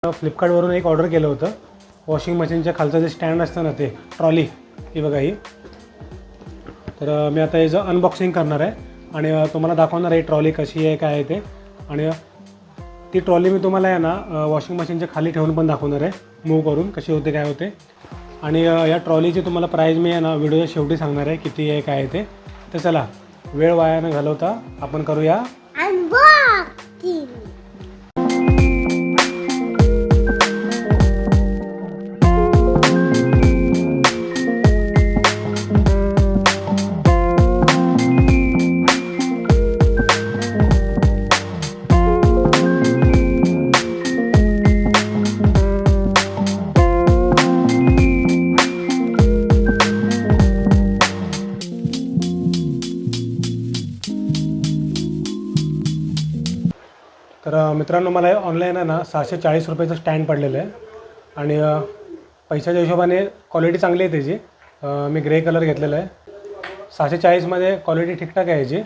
फ्लिपकार्टवरून एक ऑर्डर केलं होतं वॉशिंग मशीनच्या खालचं जे स्टँड असतं ना ते ट्रॉली ही बघा ही. तर मी आता याचं अनबॉक्सिंग करणार आहे आणि तुम्हाला दाखवणार आहे ट्रॉली कशी आहे काय आहे ते. आणि ती ट्रॉली मी तुम्हाला आहे ना वॉशिंग मशीनच्या खाली ठेवून पण दाखवणार आहे मूव करून कशी होते काय होते. आणि या ट्रॉलीची तुम्हाला प्राईज मी आहे ना व्हिडिओच्या शेवटी सांगणार आहे किती आहे काय आहे ते. तर चला वेळ वाया न घालवता आपण करूया अनबॉक्सिंग. तर मित्रांनो मला ऑनलाईन आहे ना 640 रुपयाचं स्टँड पडलेलं आहे. आणि पैशाच्या हिशोबाने क्वालिटी चांगली आहे त्याची. मी ग्रे कलर घेतलेला आहे. 640मध्ये क्वालिटी ठीकठाक आहे याची.